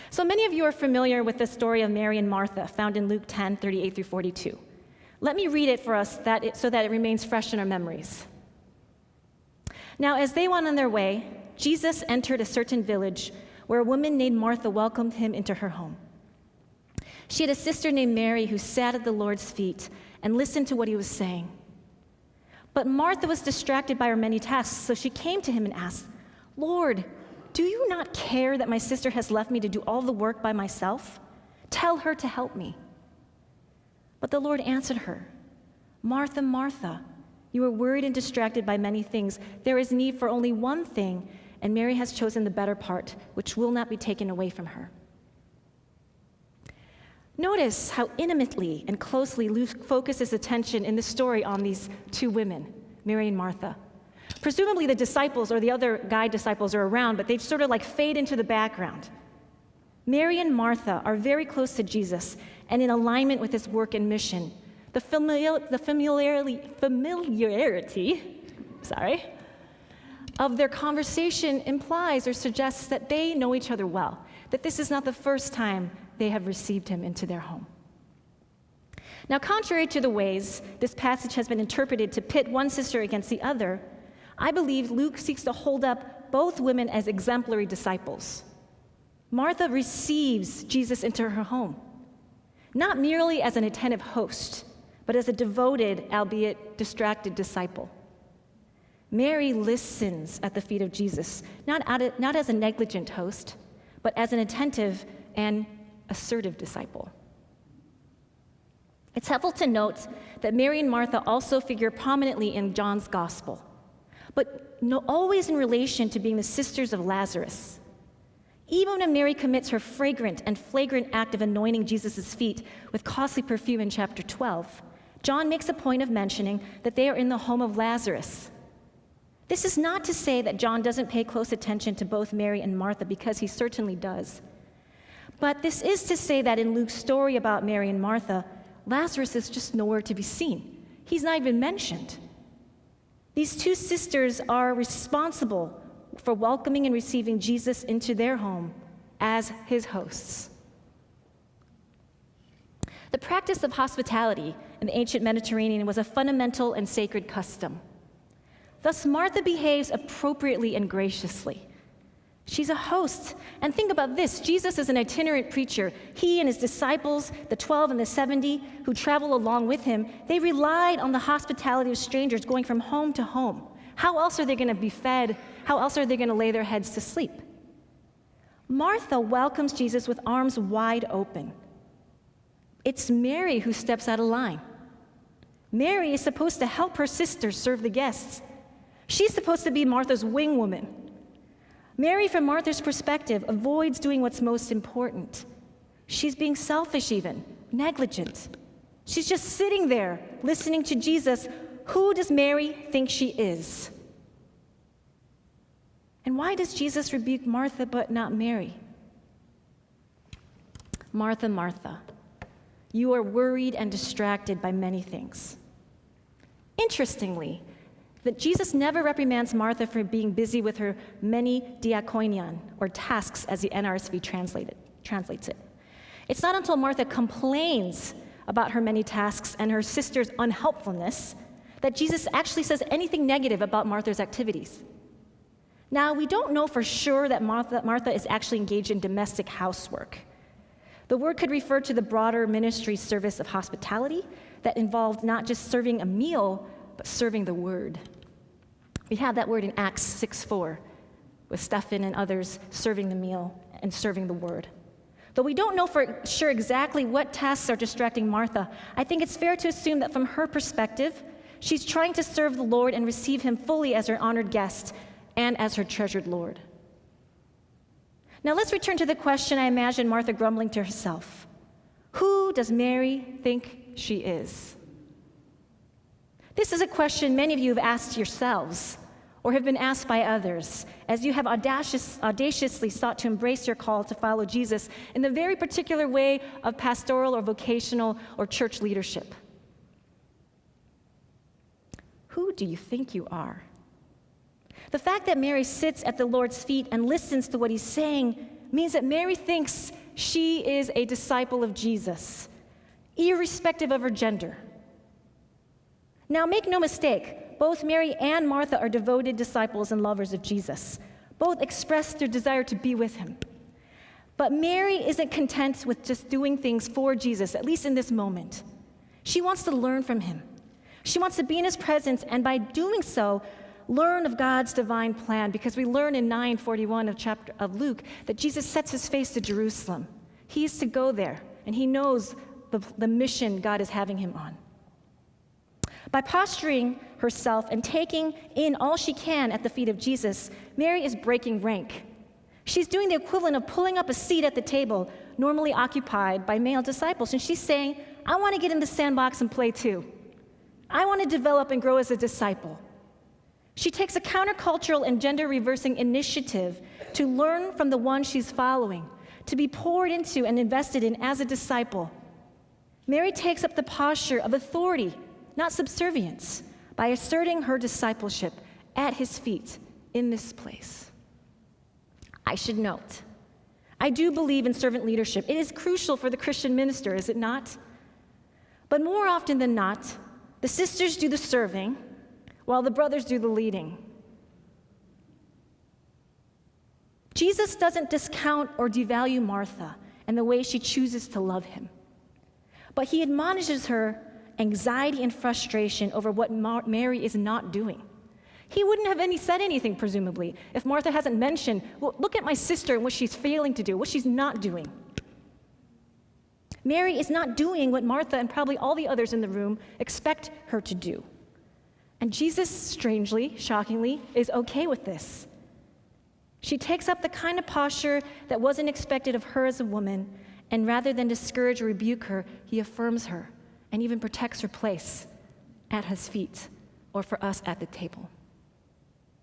So many of you are familiar with the story of Mary and Martha found in Luke 10:38 through 42. Let me read it for us so that it remains fresh in our memories. Now, as they went on their way, Jesus entered a certain village where a woman named Martha welcomed him into her home. She had a sister named Mary who sat at the Lord's feet and listened to what he was saying. But Martha was distracted by her many tasks, so she came to him and asked, "Lord, do you not care that my sister has left me to do all the work by myself? Tell her to help me." But the Lord answered her, "Martha, Martha, you are worried and distracted by many things. There is need for only one thing, and Mary has chosen the better part, which will not be taken away from her." Notice how intimately and closely Luke focuses attention in the story on these two women, Mary and Martha. Presumably the disciples or the other guide disciples are around, but they sort of like fade into the background. Mary and Martha are very close to Jesus and in alignment with his work and mission. The familiarity of their conversation implies or suggests that they know each other well, that this is not the first time they have received him into their home. Now, contrary to the ways this passage has been interpreted to pit one sister against the other, I believe Luke seeks to hold up both women as exemplary disciples. Martha receives Jesus into her home, not merely as an attentive host, but as a devoted, albeit distracted disciple. Mary listens at the feet of Jesus, not as a negligent host, but as an attentive and assertive disciple. It's helpful to note that Mary and Martha also figure prominently in John's gospel, but always in relation to being the sisters of Lazarus. Even when Mary commits her fragrant and flagrant act of anointing Jesus' feet with costly perfume in chapter 12, John makes a point of mentioning that they are in the home of Lazarus. This is not to say that John doesn't pay close attention to both Mary and Martha, because he certainly does. But this is to say that in Luke's story about Mary and Martha, Lazarus is just nowhere to be seen. He's not even mentioned. These two sisters are responsible for welcoming and receiving Jesus into their home as his hosts. The practice of hospitality in the ancient Mediterranean was a fundamental and sacred custom. Thus, Martha behaves appropriately and graciously. She's a host. And think about this. Jesus is an itinerant preacher. He and his disciples, the 12 and the 70 who travel along with him, they relied on the hospitality of strangers going from home to home. How else are they going to be fed? How else are they going to lay their heads to sleep? Martha welcomes Jesus with arms wide open. It's Mary who steps out of line. Mary is supposed to help her sister serve the guests. She's supposed to be Martha's wing woman. Mary, from Martha's perspective, avoids doing what's most important. She's being selfish even, negligent. She's just sitting there listening to Jesus. Who does Mary think she is? And why does Jesus rebuke Martha but not Mary? Martha, Martha, you are worried and distracted by many things. Interestingly, that Jesus never reprimands Martha for being busy with her many diakoinion, or tasks, as the NRSV translates it. It's not until Martha complains about her many tasks and her sister's unhelpfulness that Jesus actually says anything negative about Martha's activities. Now, we don't know for sure that Martha is actually engaged in domestic housework. The word could refer to the broader ministry service of hospitality that involved not just serving a meal, but serving the word. We have that word in Acts 6:4, with Stephen and others serving the meal and serving the word. Though we don't know for sure exactly what tasks are distracting Martha, I think it's fair to assume that from her perspective, she's trying to serve the Lord and receive him fully as her honored guest and as her treasured Lord. Now let's return to the question I imagine Martha grumbling to herself. Who does Mary think she is? This is a question many of you have asked yourselves or have been asked by others as you have audaciously sought to embrace your call to follow Jesus in the very particular way of pastoral or vocational or church leadership. Who do you think you are? The fact that Mary sits at the Lord's feet and listens to what he's saying means that Mary thinks she is a disciple of Jesus, irrespective of her gender. Now, make no mistake, both Mary and Martha are devoted disciples and lovers of Jesus. Both express their desire to be with him. But Mary isn't content with just doing things for Jesus, at least in this moment. She wants to learn from him. She wants to be in his presence, and by doing so, learn of God's divine plan, because we learn in 9:41 of Luke that Jesus sets his face to Jerusalem. He is to go there, and he knows the mission God is having him on. By posturing herself and taking in all she can at the feet of Jesus, Mary is breaking rank. She's doing the equivalent of pulling up a seat at the table normally occupied by male disciples, and she's saying, I want to get in the sandbox and play too. I want to develop and grow as a disciple. She takes a countercultural and gender-reversing initiative to learn from the one she's following, to be poured into and invested in as a disciple. Mary takes up the posture of authority, not subservience, by asserting her discipleship at his feet in this place. I should note, I do believe in servant leadership. It is crucial for the Christian minister, is it not? But more often than not, the sisters do the serving, while the brothers do the leading. Jesus doesn't discount or devalue Martha and the way she chooses to love him, but he admonishes her anxiety and frustration over what Mary is not doing. He wouldn't have said anything, presumably, if Martha hasn't mentioned, well, look at my sister and what she's failing to do, what she's not doing. Mary is not doing what Martha and probably all the others in the room expect her to do. And Jesus, strangely, shockingly, is okay with this. She takes up the kind of posture that wasn't expected of her as a woman, and rather than discourage or rebuke her, he affirms her and even protects her place at his feet, or for us at the table.